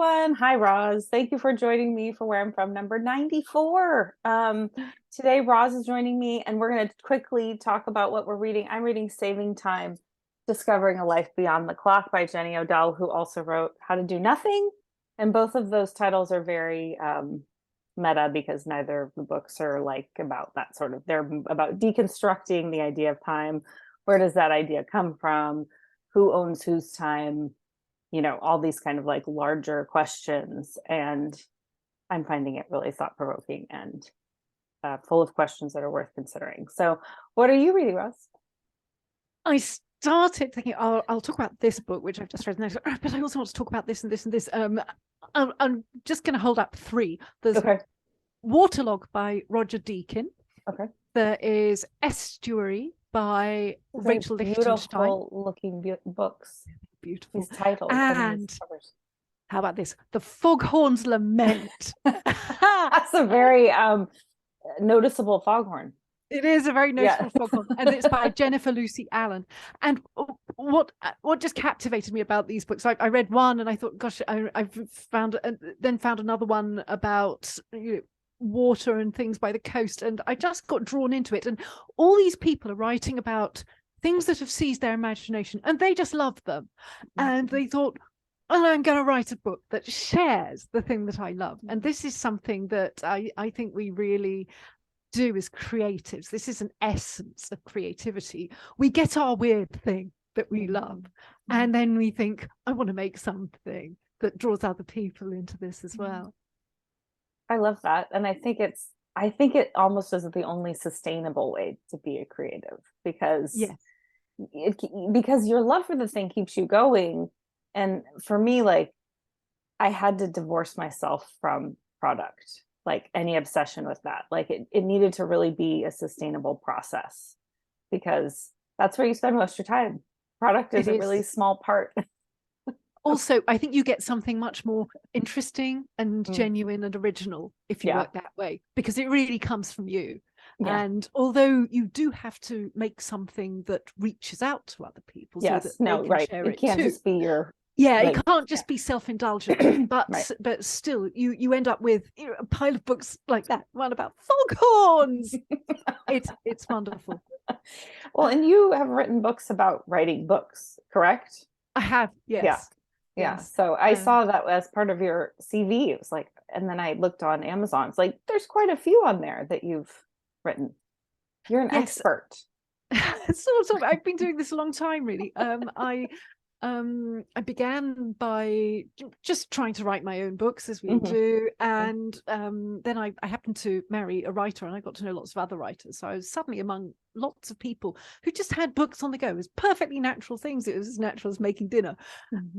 everyone. Hi, Roz. Thank you for joining me for Where I'm From, number 94. Today, Roz is joining me, and we're going to quickly talk about what we're reading. I'm reading Saving Time, Discovering a Life Beyond the Clock by Jenny Odell, who also wrote How to Do Nothing. And both of those titles are very meta because neither of the books are like about that sort of, they're about deconstructing the idea of time. Where does that idea come from? Who owns whose time? You know, all these kind of like larger questions. And I'm finding it really thought-provoking and full of questions that are worth considering. So what are you reading, Roz? I started thinking, I'll talk about this book, which I've just read, but I also want to talk about this and this and this. I'm just going to hold up three. There's Waterlog by Roger Deakin. Okay. There is Estuary by Rachel Lichtenstein. Beautiful looking books. Beautiful. These titles. And how about this? The Foghorn's Lament. That's a very noticeable foghorn. It is a very noticeable foghorn, and it's by Jennifer Lucy Allen. And what just captivated me about these books, I read one and I thought, gosh, I've found, and then found another one about water and things by the coast, and I just got drawn into it. And all these people are writing about things that have seized their imagination, and they just love them. And they thought, well, I'm going to write a book that shares the thing that I love. And this is something that I think we really do as creatives. This is an essence of creativity. We get our weird thing that we love, and then we think, I want to make something that draws other people into this as well. I love that. And I think it almost is the only sustainable way to be a creative, because because your love for the thing keeps you going. And for me, like, I had to divorce myself from product, like any obsession with that. Like it needed to really be a sustainable process, because that's where you spend most of your time. Product is a really small part. Also, I think you get something much more interesting and genuine and original if you work that way, because it really comes from you. And although you do have to make something that reaches out to other people, so that they can share it can't just be your it can't just be self-indulgent, but still you end up with a pile of books like that one about foghorns. It's wonderful. Well, and you have written books about writing books, correct? I have, yes. Yeah. So I saw that as part of your CV. It was like, and then I looked on Amazon. It's like, there's quite a few on there that you've written. You're an expert. Sort of. I've been doing this a long time, really. I began by just trying to write my own books, as we do, and then I happened to marry a writer, and I got to know lots of other writers. So I was suddenly among lots of people who just had books on the go. It was perfectly natural things. It was as natural as making dinner.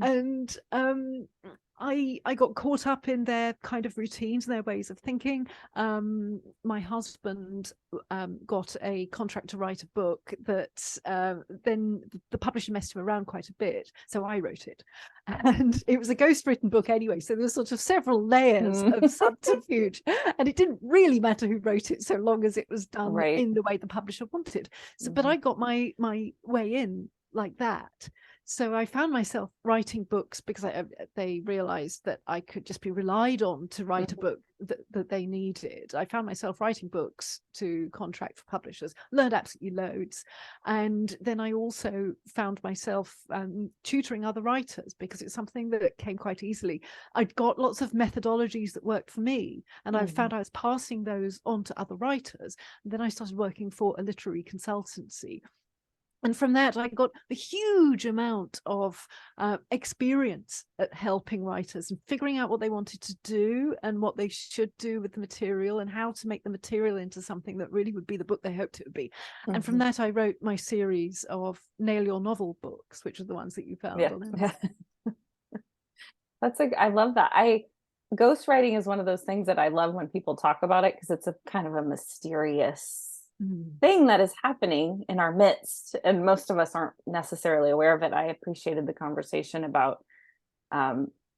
And I got caught up in their kind of routines and their ways of thinking. My husband got a contract to write a book that then the publisher messed him around quite a bit, so I wrote it. And it was a ghostwritten book anyway, so there was sort of several layers of subterfuge, and it didn't really matter who wrote it so long as it was done in the way the publisher wanted. So but I got my way in like that. So I found myself writing books because they realized that I could just be relied on to write a book that they needed. I found myself writing books to contract for publishers, learned absolutely loads. And then I also found myself tutoring other writers, because it's something that came quite easily. I'd got lots of methodologies that worked for me, and I found I was passing those on to other writers. And then I started working for a literary consultancy. And from that, I got a huge amount of experience at helping writers and figuring out what they wanted to do and what they should do with the material, and how to make the material into something that really would be the book they hoped it would be. And from that, I wrote my series of Nail Your Novel books, which are the ones that you found on Amazon. I love that. Ghostwriting is one of those things that I love when people talk about it, because it's a kind of a mysterious thing that is happening in our midst, and most of us aren't necessarily aware of it. I appreciated the conversation about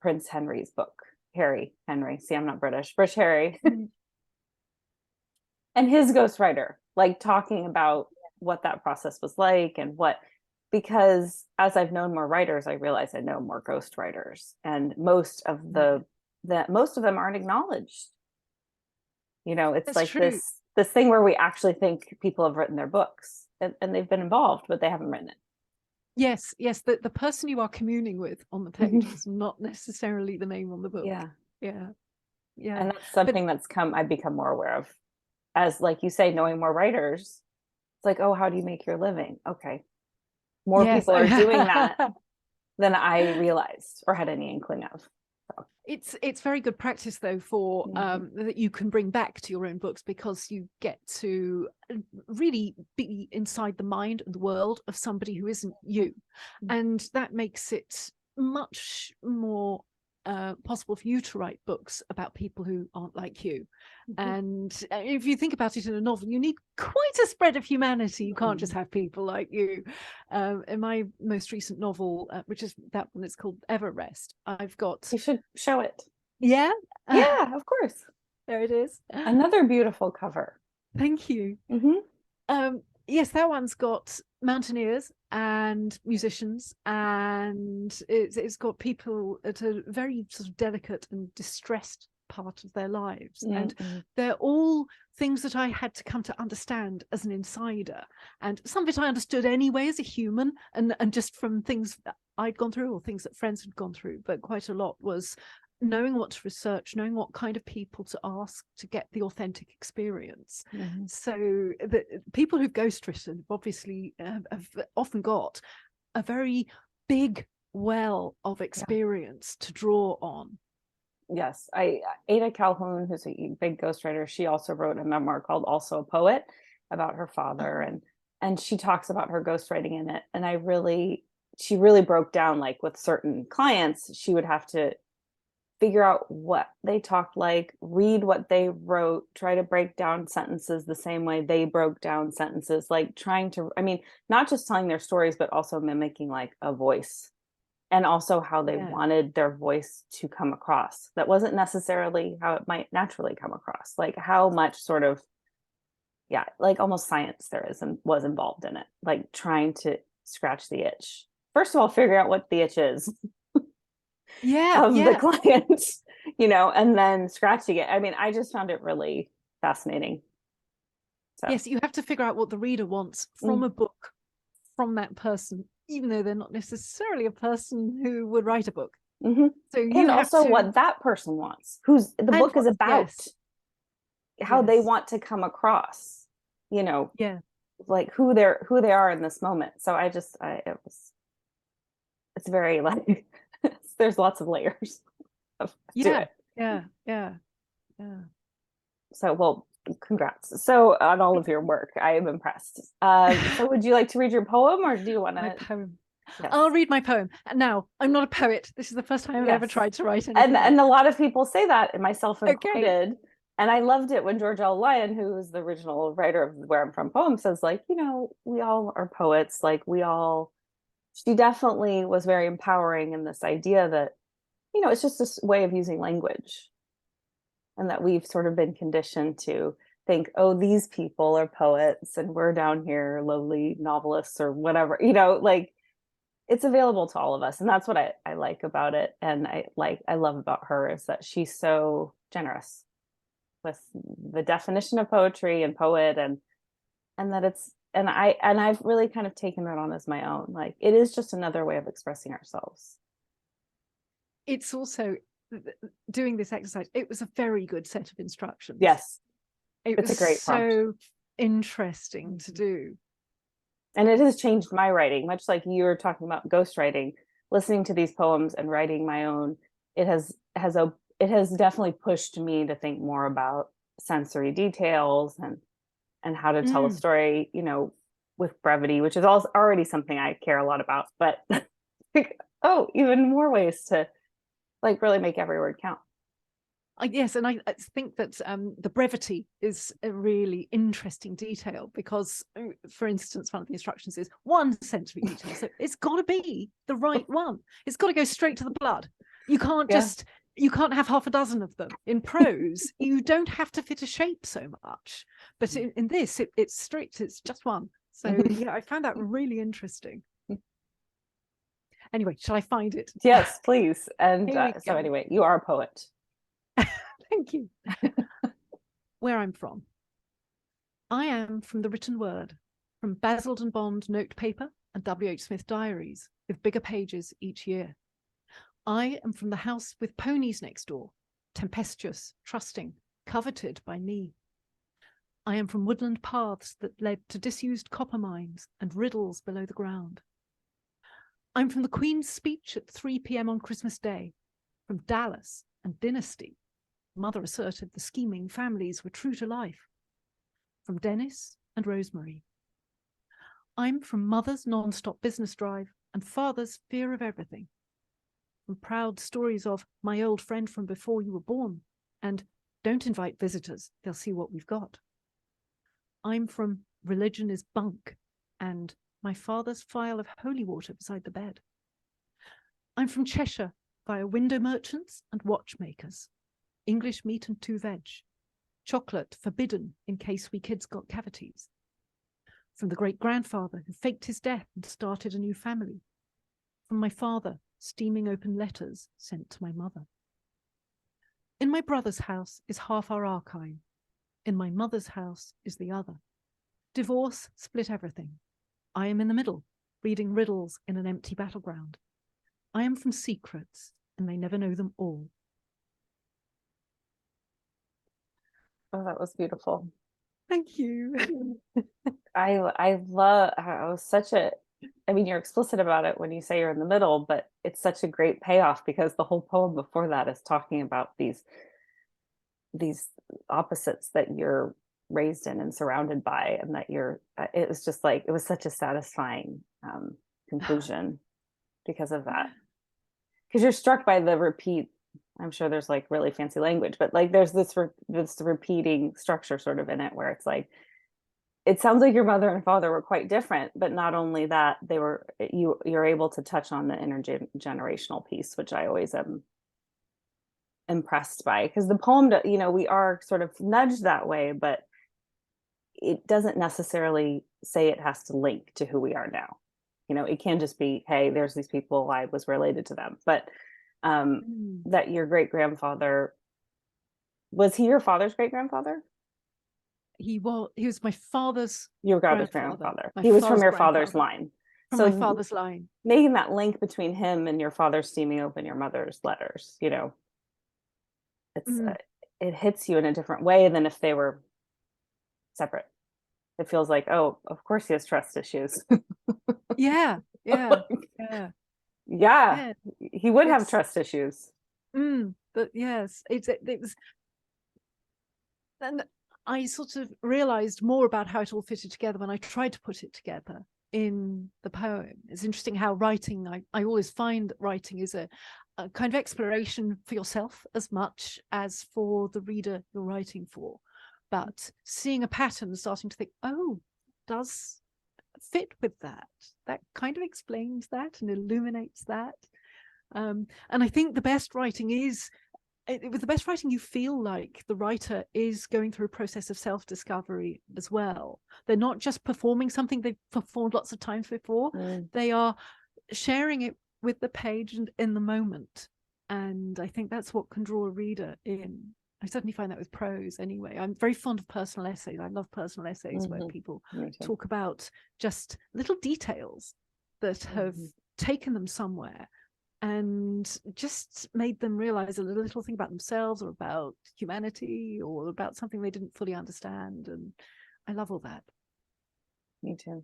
Prince Henry's book, Harry Henry. See, I'm not British Harry. And his ghostwriter, like talking about what that process was like, and what because as I've known more writers, I realize I know more ghost writers, and most of most of them aren't acknowledged. It's That's like true. this thing where we actually think people have written their books, and they've been involved, but they haven't written it. Yes, the person you are communing with on the page is not necessarily the name on the book. Yeah. Yeah. Yeah. And that's something I've become more aware of. As like you say, knowing more writers, it's like, oh, how do you make your living? Okay. More Yes. people are doing that than I realized or had any inkling of. So. It's very good practice though for that you can bring back to your own books, because you get to really be inside the mind and the world of somebody who isn't you, and that makes it much more possible for you to write books about people who aren't like you. And if you think about it, in a novel you need quite a spread of humanity. You can't just have people like you. In my most recent novel, which is that one, it's called Everrest, I've got... You should show it. Yeah. Yeah, of course. There it is. Another beautiful cover. Thank you. Yes, that one's got mountaineers and musicians, and it's got people at a very sort of delicate and distressed part of their lives, and they're all things that I had to come to understand as an insider, and some of it I understood anyway as a human, and just from things that I'd gone through or things that friends had gone through, but quite a lot was knowing what to research, knowing what kind of people to ask to get the authentic experience. So the people who've ghostwritten obviously have often got a very big well of experience to draw on. Yes, Ada Calhoun, who's a big ghostwriter, she also wrote a memoir called Also a Poet about her father, and she talks about her ghostwriting in it. And she really broke down, like with certain clients, she would have to figure out what they talked like, read what they wrote, try to break down sentences the same way they broke down sentences, like trying to, not just telling their stories, but also mimicking like a voice, and also how they wanted their voice to come across. That wasn't necessarily how it might naturally come across, like how much sort of, like almost science there is and was involved in it, like trying to scratch the itch. First of all, figure out what the itch is. The client, and then scratching it. I just found it really fascinating. So. Yes, you have to figure out what the reader wants from a book, from that person, even though they're not necessarily a person who would write a book. So you also what that person wants, who's the book is about, how they want to come across, like who they are in this moment. So it's very like there's lots of layers to it. Yeah. So, well, congrats. So on all of your work, I am impressed. So would you like to read your poem, or do you want to? My poem. Yes. I'll read my poem. Now, I'm not a poet. This is the first time I've ever tried to write anything. And a lot of people say that, and myself included. And I loved it when George L. Lyon, who is the original writer of Where I'm From poem, says, like, we all are poets. Like, she definitely was very empowering in this idea that, it's just this way of using language. And that we've sort of been conditioned to think, oh, these people are poets and we're down here lowly novelists or whatever, like it's available to all of us. And that's what I like about it. And I love about her is that she's so generous with the definition of poetry and poet, and that I've really kind of taken that on as my own. Like, it is just another way of expressing ourselves. It's also, doing this exercise, it was a very good set of instructions. Yes, it's a great prompt. So interesting to do, and it has changed my writing, much like you were talking about ghostwriting. Listening to these poems and writing my own, it has definitely pushed me to think more about sensory details and how to tell a story, with brevity, which is also already something I care a lot about, but even more ways to like really make every word count. Yes, and I think that the brevity is a really interesting detail, because, for instance, one of the instructions is one sensory detail. So it's got to be the right one. It's got to go straight to the blood. You can't you can't have half a dozen of them. In prose, you don't have to fit a shape so much. But in this, it's strict. It's just one. So I found that really interesting. Anyway, shall I find it? Yes, please. And Here we so go. anyway, you are a poet. Thank you. Where I'm from. I am from the written word, from Basildon Bond note paper and W.H. Smith diaries, with bigger pages each year. I am from the house with ponies next door, tempestuous, trusting, coveted by me. I am from woodland paths that led to disused copper mines and riddles below the ground. I'm from the Queen's speech at 3 p.m. on Christmas Day, from Dallas and dynasty. Mother asserted the scheming families were true to life. From Dennis and Rosemary. I'm from Mother's non-stop business drive and Father's fear of everything. From proud stories of my old friend from before you were born and don't invite visitors, they'll see what we've got. I'm from religion is bunk and my father's phial of holy water beside the bed. I'm from Cheshire via window merchants and watchmakers, English meat and 2 veg, chocolate forbidden in case we kids got cavities. From the great-grandfather who faked his death and started a new family. From my father, steaming open letters sent to my mother. In my brother's house is half our archive. In my mother's house is the other. Divorce split everything. I am in the middle, reading riddles in an empty battleground. I am from secrets, and they never know them all. Oh, that was beautiful. Thank you. I love how such a, I mean, you're explicit about it when you say you're in the middle, but it's such a great payoff because the whole poem before that is talking about these opposites that you're raised in and surrounded by, and that you're, it was just like, it was such a satisfying conclusion because of that. Because you're struck by the repeat. I'm sure there's like really fancy language, but like there's this repeating structure sort of in it where it's like, it sounds like your mother and father were quite different, but not only that, they were, you're able to touch on the intergenerational piece, which I always am impressed by, because the poem, you know, we are sort of nudged that way, but it doesn't necessarily say it has to link to who we are now. You know, it can just be, hey, there's these people, I was related to them. But that your great-grandfather, was he your father's great-grandfather? He was my father's Your grandfather. My He was from your grandfather. father's line. From So my father's line. making that link between him and your father steaming open your mother's letters, you know, it's it hits you in a different way than if they were separate. It feels like, oh, of course he has trust issues. Yeah. He would have trust issues. But yes, it was, and I sort of realized more about how it all fitted together when I tried to put it together in the poem. It's interesting how writing, I always find that writing is a kind of exploration for yourself as much as for the reader you're writing for. But seeing a pattern and starting to think, oh, does fit with that. That kind of explains that and illuminates that. And I think the best writing is, with the best writing, you feel like the writer is going through a process of self-discovery as well. They're not just performing something they've performed lots of times before. They are sharing it with the page and in the moment. And I think that's what can draw a reader in. I certainly find that with prose anyway. I'm very fond of personal essays. I love personal essays where people talk about just little details that have taken them somewhere and just made them realize a little thing about themselves or about humanity or about something they didn't fully understand. And I love all that. Me too.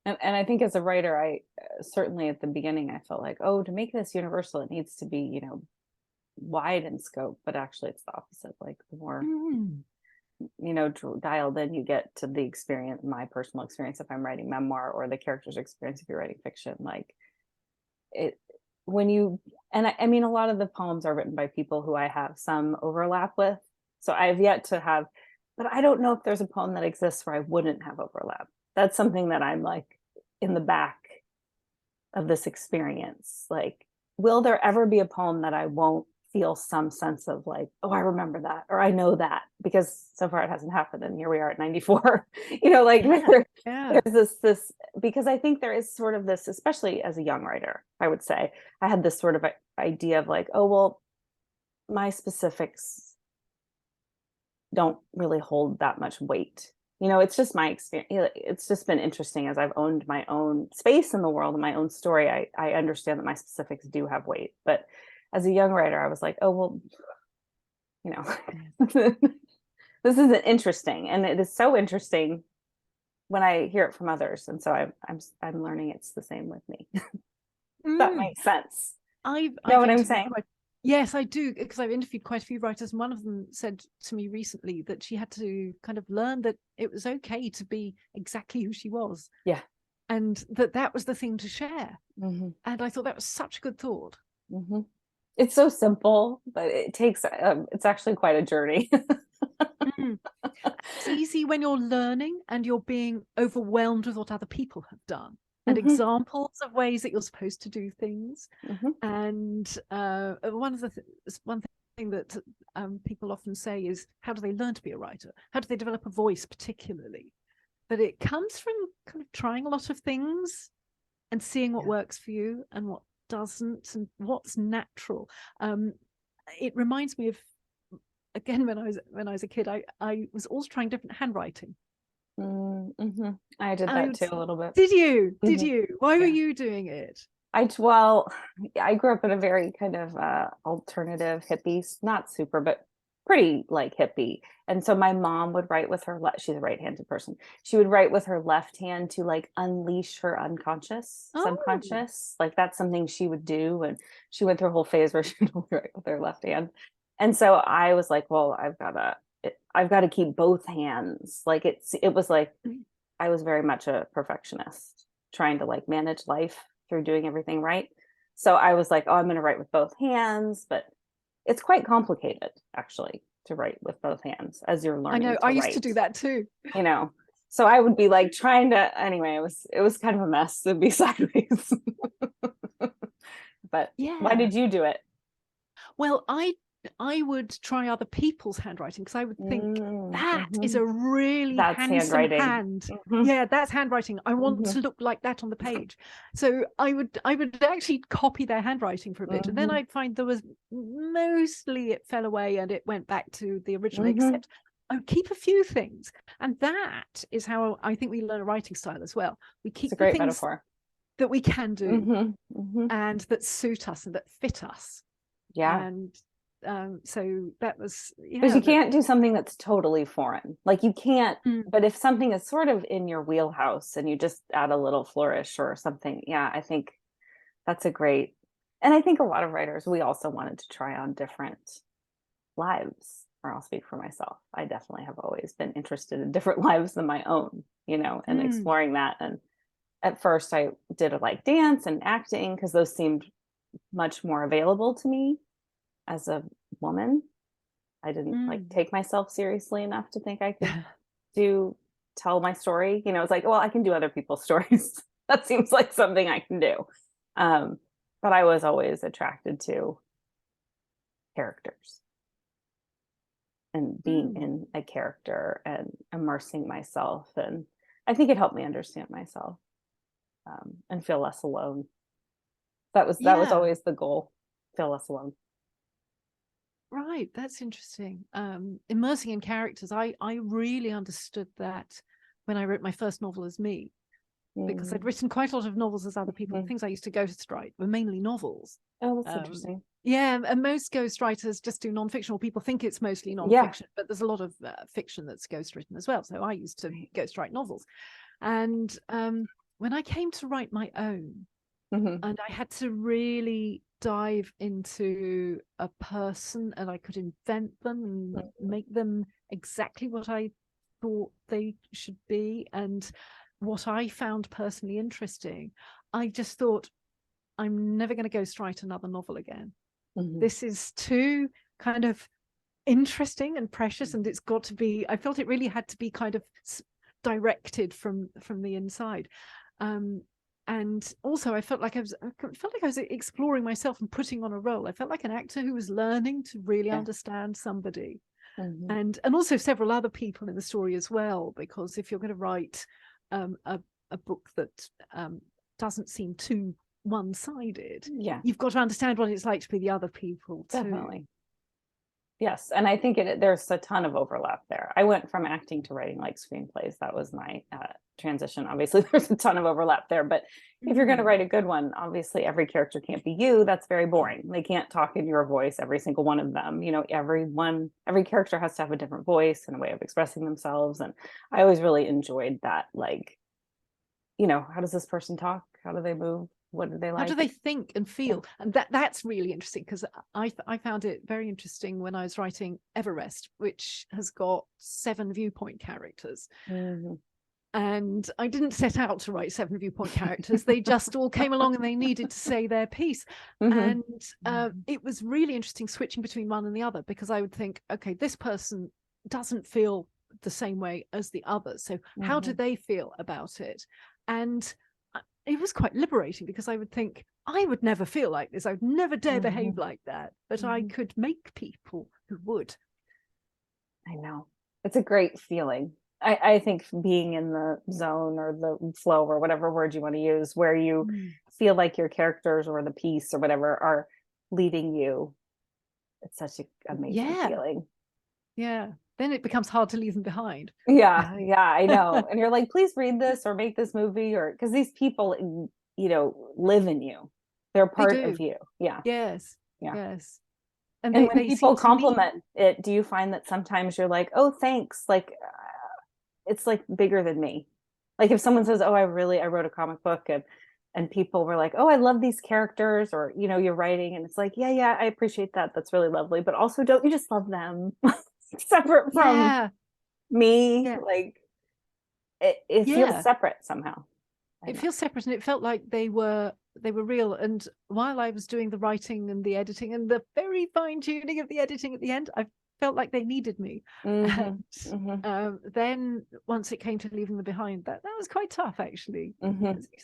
And I think as a writer, I certainly at the beginning, I felt like, oh, to make this universal, it needs to be, you know, wide in scope, but actually it's the opposite. Like the more, you know, dialed in you get to the experience, my personal experience, if I'm writing memoir, or the character's experience if you're writing fiction, like it, when you, and I mean, a lot of the poems are written by people who I have some overlap with. So I've yet to have, but I don't know if there's a poem that exists where I wouldn't have overlap. That's something that I'm like in the back of this experience. Like, will there ever be a poem that I won't feel some sense of like, oh, I remember that, or I know that, because so far it hasn't happened. And here we are at 94, like Yeah. there's this, because I think there is sort of this, especially as a young writer, I would say, I had this sort of idea of like, oh, well, my specifics don't really hold that much weight. It's just my experience. It's just been interesting as I've owned my own space in the world and my own story. I understand that my specifics do have weight. But as a young writer, I was like, oh, well, this isn't interesting. And it is so interesting when I hear it from others. And so I'm learning it's the same with me. That makes sense. I've know what I'm saying? Yes, I do, because I've interviewed quite a few writers, and one of them said to me recently that she had to kind of learn that it was okay to be exactly who she was. Yeah. And that was the thing to share. Mm-hmm. And I thought that was such a good thought. Mm-hmm. It's so simple, but it takes, it's actually quite a journey. It's easy when you're learning and you're being overwhelmed with what other people have done. And examples of ways that you're supposed to do things. And one thing that people often say is, how do they learn to be a writer? How do they develop a voice, particularly? But it comes from kind of trying a lot of things and seeing what works for you and what doesn't, and what's natural. It reminds me of, again, when I was a kid, I was always trying different handwriting. I did that too a little bit. Did you? Did you? Why were you doing it? Well, I grew up in a very kind of alternative hippies, not super, but pretty like hippie. And so my mom would write with her she's a right-handed person. She would write with her left hand to like unleash her subconscious. Like that's something she would do. And she went through a whole phase where she would only write with her left hand. And so I was like, well, I've got to keep both hands. Like it was like, I was very much a perfectionist, trying to like manage life through doing everything right. So I was like, oh, I'm going to write with both hands, but it's quite complicated actually to write with both hands as you're learning. I know, I used to do that too. So I would be like trying to, anyway, it was kind of a mess to be sideways. But why did you do it? Well, I would try other people's handwriting, because I would think that is a really handsome hand. Yeah, that's handwriting. I want to look like that on the page. So I would actually copy their handwriting for a bit, and then I'd find there was mostly it fell away and it went back to the original, except I would keep a few things. And that is how I think we learn a writing style as well. We keep the things metaphor that we can do and that suit us and that fit us. Yeah. And so that was, because you can't do something that's totally foreign. Like you can't, but if something is sort of in your wheelhouse and you just add a little flourish or something, I think that's a great. And I think a lot of writers, we also wanted to try on different lives, or I'll speak for myself. I definitely have always been interested in different lives than my own, and exploring that. And at first I did like dance and acting because those seemed much more available to me. As a woman, I didn't like take myself seriously enough to think I could tell my story. It's like, well, I can do other people's stories. That seems like something I can do. But I was always attracted to characters and being in a character and immersing myself. And I think it helped me understand myself and feel less alone. That was always the goal, feel less alone. Right, that's interesting. Immersing in characters, I really understood that when I wrote my first novel as me, because I'd written quite a lot of novels as other people. The things I used to ghostwrite were mainly novels. Oh, that's interesting. Yeah, and most ghostwriters just do non-fictional. People think it's mostly non-fiction, but there's a lot of fiction that's ghostwritten as well. So I used to ghostwrite novels. And when I came to write my own, and I had to really dive into a person, and I could invent them and make them exactly what I thought they should be and what I found personally interesting. I just thought, I'm never going to ghostwrite another novel again. This is too kind of interesting and precious, and it's got to be, I felt it really had to be kind of directed from the inside. and also I felt like I was exploring myself and putting on a role. I felt like an actor who was learning to really understand somebody. And also several other people in the story as well, because if you're going to write a book that doesn't seem too one-sided, you've got to understand what it's like to be the other people too. Definitely. Yes, and I think there's a ton of overlap there. I went from acting to writing like screenplays. That was my transition. Obviously, there's a ton of overlap there, but if you're going to write a good one, obviously every character can't be you. That's very boring. They can't talk in your voice, every single one of them. You know, every character has to have a different voice and a way of expressing themselves. And I always really enjoyed that. Like, you know, how does this person talk? How do they move? What do they like? How do they think and feel? And that's really interesting, because I found it very interesting when I was writing Everest, which has got 7 viewpoint characters. And I didn't set out to write 7 viewpoint characters. They just all came along and they needed to say their piece. And it was really interesting switching between one and the other, because I would think, okay, this person doesn't feel the same way as the others. So how do they feel about it? And it was quite liberating, because I would think, I would never feel like this. I would never dare behave like that. But I could make people who would. I know. It's a great feeling. I think being in the zone or the flow or whatever word you want to use, where you feel like your characters or the piece or whatever are leading you. It's such an amazing feeling. Yeah. Then it becomes hard to leave them behind. Yeah, I know. And you're like, please read this or make this movie, or because these people, you know, live in you. They're part of you. Yeah. Yes. And when people compliment it, do you find that sometimes you're like, oh, thanks. Like, it's like bigger than me. Like if someone says, oh, I wrote a comic book, and people were like, oh, I love these characters, or, you know, you're writing, and it's like, yeah, I appreciate that. That's really lovely. But also, don't you just love them? Separate from me. Like it feels separate somehow. It feels separate, and it felt like they were real. And while I was doing the writing and the editing and the very fine tuning of the editing at the end, I felt like they needed me. And then once it came to leaving them behind, that was quite tough, actually.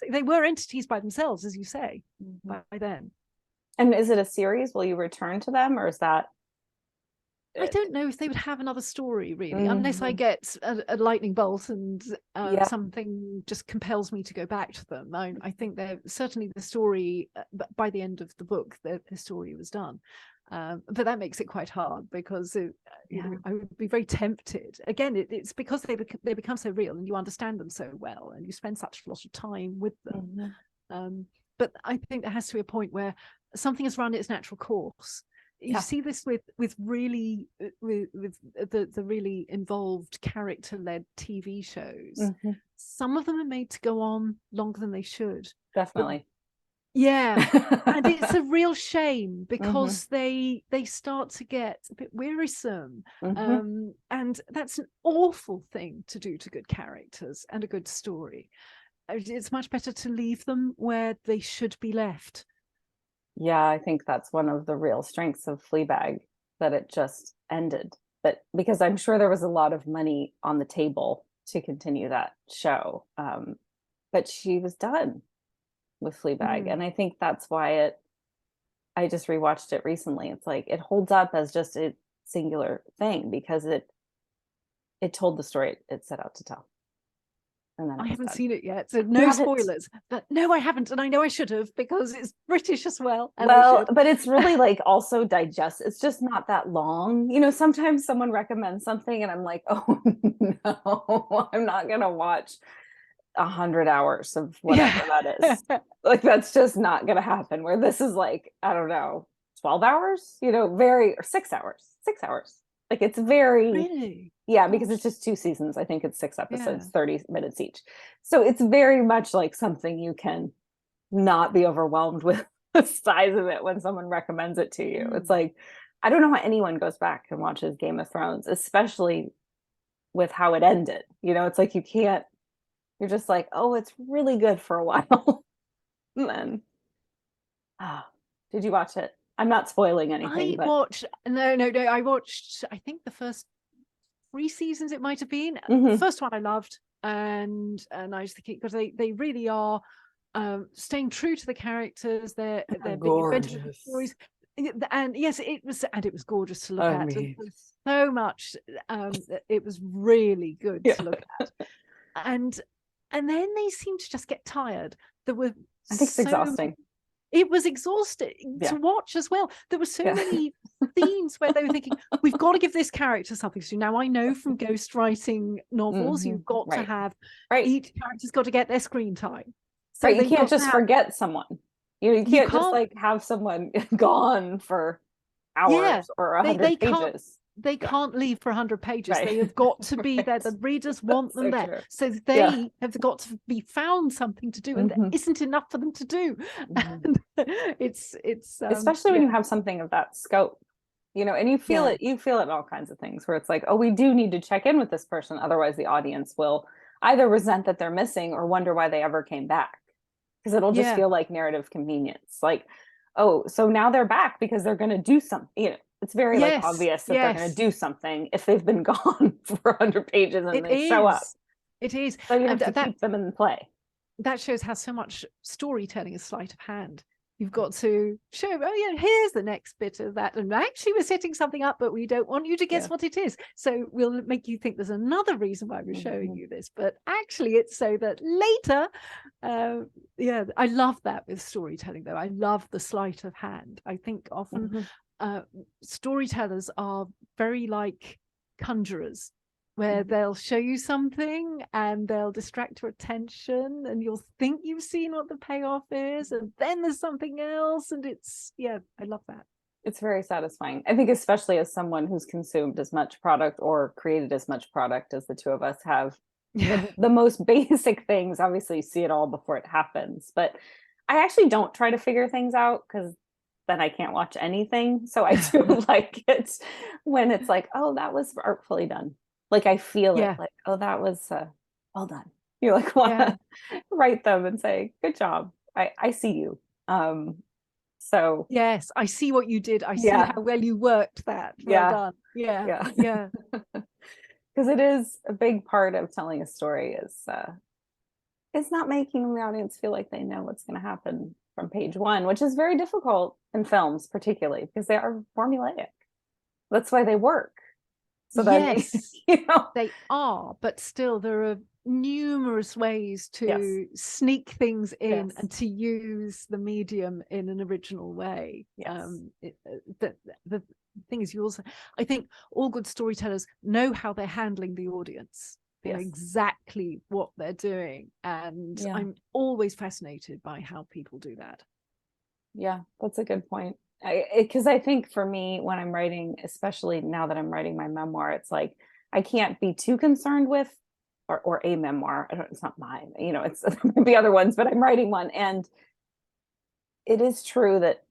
They were entities by themselves, as you say, by then. And is it a series? Will you return to them, or is that? I don't know if they would have another story, really, unless I get a lightning bolt and something just compels me to go back to them. I think they're certainly the story, by the end of the book, the story was done. But that makes it quite hard, because you know, I would be very tempted. Again, it's because they become so real, and you understand them so well, and you spend such a lot of time with them. But I think there has to be a point where something has run its natural course. You see this with really with the really involved character-led TV shows. Some of them are made to go on longer than they should. Definitely. And it's a real shame, because they start to get a bit wearisome. And that's an awful thing to do to good characters and a good story. It's much better to leave them where they should be left. Yeah, I think that's one of the real strengths of Fleabag, that it just ended. But because I'm sure there was a lot of money on the table to continue that show, but she was done with Fleabag, and I think that's why I just rewatched it recently. It's like it holds up as just a singular thing, because it told the story it set out to tell. And then I haven't seen it yet, so no spoilers. But no, I haven't, and I know I should have, because it's British as well. Well, but it's really like also digest. It's just not that long. You know, sometimes someone recommends something, and I'm like, oh no, I'm not gonna watch 100 hours of whatever that is. Like that's just not gonna happen. Where this is like, I don't know, 12 hours. You know, or 6 hours. 6 hours. Like it's very really. Yeah, because it's just 2 seasons. I think it's 6 episodes, 30 minutes each. So it's very much like something you can not be overwhelmed with the size of it when someone recommends it to you. It's like, I don't know how anyone goes back and watches Game of Thrones, especially with how it ended. You know, it's like you can't, you're just like, oh, it's really good for a while. And then, did you watch it? I'm not spoiling anything. No. I watched, I think the first 3 seasons it might have been. The first one I loved, and I was thinking, because they really are staying true to the characters, they're being inventive with the Gorgeous. stories. And yes, it was gorgeous to look I at. mean, And so much. It was really good yeah. to look at. And then they seemed to just get tired. There were I think it's exhausting. It was exhausting Yeah. to watch as well. There were so Yeah. many scenes where they were thinking, we've got to give this character something to do. Now, I know from ghostwriting novels, you've got to have, each character's got to get their screen time. So you can't just forget someone. You can't just like have someone gone for hours or 100 pages. They can't leave for 100 pages. They have got to be there. The readers want them there. True. So they have got to be found something to do, and there isn't enough for them to do. And it's especially when you have something of that scope, and you feel it in all kinds of things where it's like, oh, we do need to check in with this person. Otherwise the audience will either resent that they're missing or wonder why they ever came back. Because it'll just feel like narrative convenience. Like, oh, so now they're back because they're going to do something. It's very like obvious that they're going to do something if they've been gone for 100 pages and they show up. It is. So you have to keep them in play. That shows how so much storytelling is sleight of hand. You've got to show, oh yeah, here's the next bit of that. And actually we're setting something up, but we don't want you to guess what it is. So we'll make you think there's another reason why we're showing you this. But actually it's so that later, I love that with storytelling though. I love the sleight of hand. I think often storytellers are very like conjurers, where they'll show you something and they'll distract your attention and you'll think you've seen what the payoff is, and then there's something else. And I love that. It's very satisfying. I think especially as someone who's consumed as much product or created as much product as the two of us have, the most basic things, obviously you see it all before it happens, but I actually don't try to figure things out because then I can't watch anything. So I do like it when it's like, oh, that was artfully done. Like I feel it like, oh, that was well done. You like want to write them and say, good job. I see you. So yes, I see what you did. I see how well you worked that. Well done. Yeah. Because it is a big part of telling a story is not making the audience feel like they know what's going to happen from page one, which is very difficult in films, particularly because they are formulaic. That's why they work. So that they are, but still there are numerous ways to sneak things in and to use the medium in an original way. The thing is, I think all good storytellers know how they're handling the audience. They know exactly what they're doing, and I'm always fascinated by how people do that. Yeah, that's a good point. Because I think for me, when I'm writing, especially now that I'm writing my memoir, it's like I can't be too concerned with, or a memoir. It's not mine, it's the other ones, but I'm writing one, and it is true that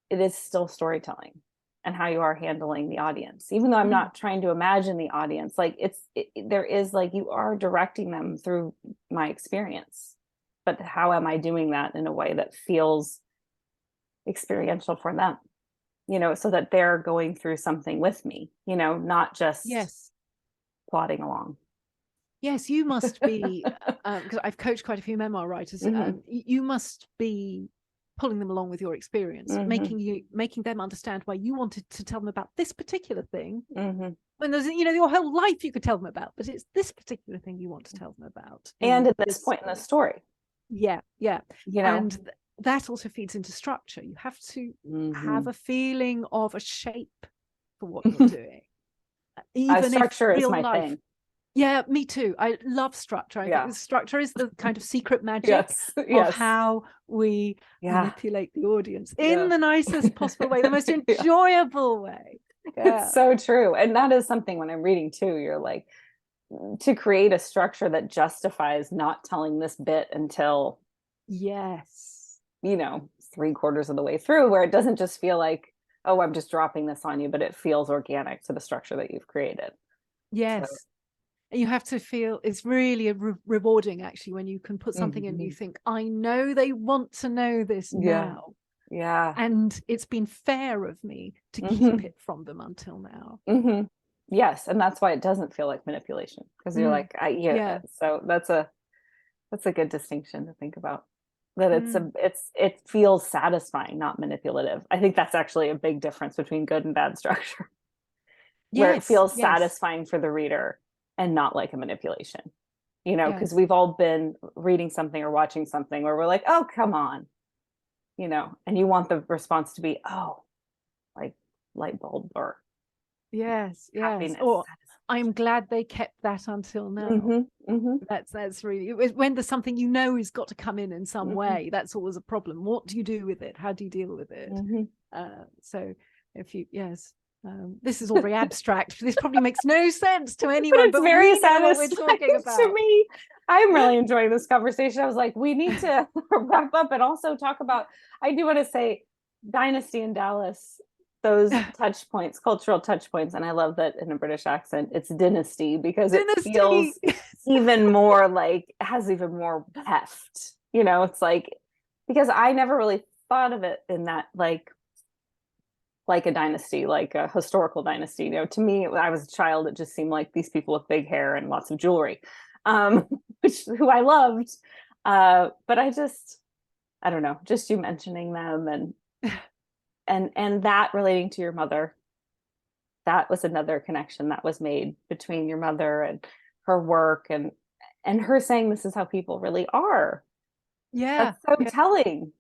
it is still storytelling and how you are handling the audience, even though I'm not trying to imagine the audience. Like there is like you are directing them through my experience, but how am I doing that in a way that feels experiential for them, so that they're going through something with me, not just plodding along. Yes, you must be, because I've coached quite a few memoir writers, you must be pulling them along with your experience, making them understand why you wanted to tell them about this particular thing, when there's your whole life you could tell them about, but it's this particular thing you want to tell them about, and at this point in the story. And that also feeds into structure. You have to have a feeling of a shape for what you're doing. Even structure if is my thing. Yeah, me too. I love structure. I think structure is the kind of secret magic of how we manipulate the audience in the nicest possible way, the most enjoyable way. It's so true. And that is something when I'm reading too, you're like, to create a structure that justifies not telling this bit until 3/4 of the way through, where it doesn't just feel like, oh, I'm just dropping this on you, but it feels organic to the structure that you've created. So you have to feel it's really rewarding actually when you can put something in and you think, I know they want to know this now, and it's been fair of me to keep it from them until now. Yes, and that's why it doesn't feel like manipulation, because you're like, so that's a good distinction to think about. that it feels satisfying, not manipulative. I think that's actually a big difference between good and bad structure, where it feels satisfying for the reader and not like a manipulation, because we've all been reading something or watching something where we're like, oh, come on, and you want the response to be, oh, like light bulb or happiness. Or I'm glad they kept that until now. That's really, when there's something has got to come in some way, that's always a problem. What do you do with it? How do you deal with it? So if you this is all very abstract. This probably makes no sense to anyone, but it's very satisfying what we're talking about. To me. I'm really enjoying this conversation. I was like, we need to wrap up and also talk about, I do want to say, Dynasty in Dallas, those touch points, cultural touch points. And I love that in a British accent, it's dynasty, because it feels even more like, it has even more heft. It's like, because I never really thought of it in that, like a dynasty, like a historical dynasty. To me, when I was a child, it just seemed like these people with big hair and lots of jewelry, who I loved. But I don't know, just you mentioning them and that relating to your mother, that was another connection that was made between your mother and her work and her saying this is how people really are. That's so telling.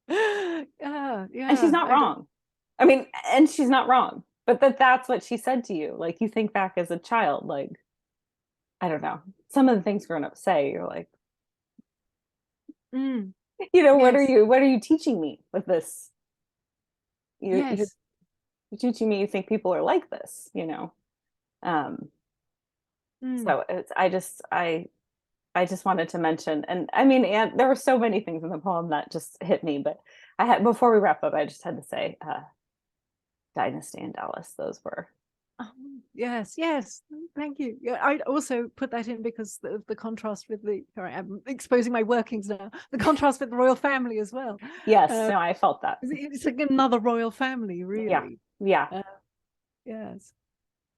And she's not wrong. I mean, and she's not wrong, but that's what she said to you. Like, you think back as a child, like, I don't know, some of the things grown-ups say, you're like, what are you teaching me with this? You're teaching me you think people are like this, so I just wanted to mention, and I mean, and there were so many things in the poem that just hit me, but before we wrap up, I just had to say, Dynasty in Dallas, those were. Yes, thank you. I also put that in because of the contrast with I'm exposing my workings now, the contrast with the royal family as well. Yes, no, I felt that. It's like another royal family, really. Yeah. Yes.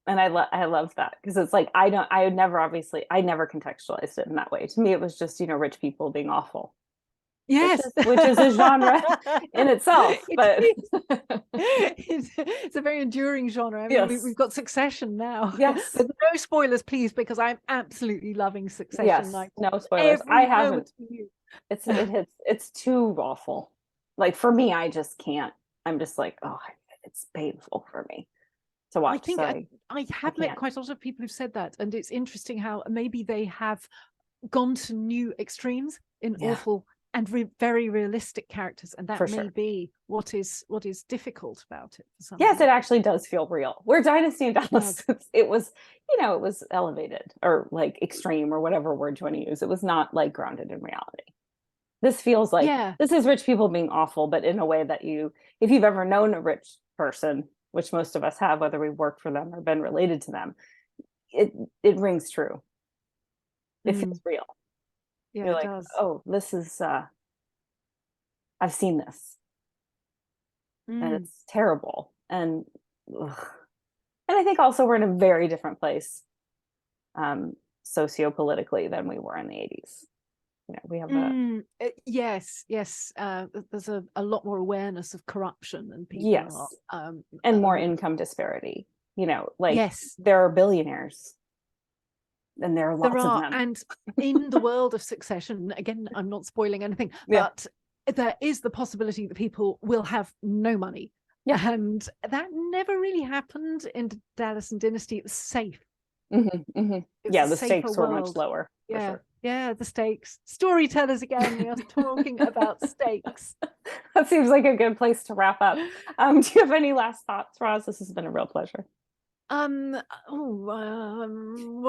And I love that, because it's like, I never contextualized it in that way. To me, it was just, rich people being awful. Yes, which is a genre in itself, but it's a very enduring genre. I mean, we've got Succession now. Yes, but no spoilers, please, because I'm absolutely loving Succession. Yes, like, no spoilers. I haven't. It's too awful. Like, for me, I just can't. I'm just like, oh, it's painful for me to watch. I think I have met quite a lot of people who've said that, and it's interesting how maybe they have gone to new extremes in awful and very realistic characters, and that may be what is difficult about it for some. Yes, it actually does feel real. Where Dynasty in Dallas, it was, it was elevated or like extreme or whatever word you want to use. It was not like grounded in reality. This feels like this is rich people being awful, but in a way that if you've ever known a rich person, which most of us have, whether we've worked for them or been related to them, it rings true. It feels real. Yeah, you're like, does. oh, this is I've seen this, and it's terrible, and I think also we're in a very different place sociopolitically than we were in the 80s. We have yes there's a lot more awareness of corruption, and people and more income disparity. There are billionaires. And there are lots of them. And in the world of Succession, again, I'm not spoiling anything, but there is the possibility that people will have no money. And that never really happened in Dallas and Dynasty. It was safe. The stakes were much lower. The stakes. Storytellers again, we are talking about stakes. That seems like a good place to wrap up. Do you have any last thoughts, Roz? This has been a real pleasure. What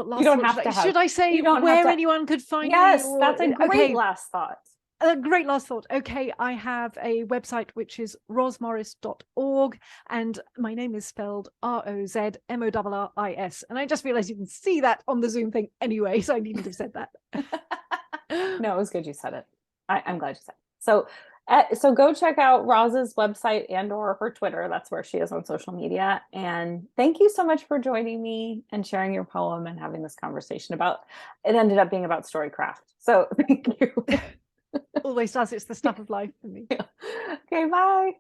last you don't have to should I say where anyone could find me? Yes, that's a great last thought. A great last thought. Okay, I have a website which is rozmorris.org, and my name is spelled ROZMORRIS, and I just realized you can see that on the Zoom thing anyway, so I needn't have said that. No, it was good you said it. I'm glad you said it. So So go check out Roz's website and or her Twitter. That's where she is on social media. And thank you so much for joining me and sharing your poem and having this conversation about, it ended up being about storycraft. So thank you. Always does. It's the stuff of life for me. Okay, bye.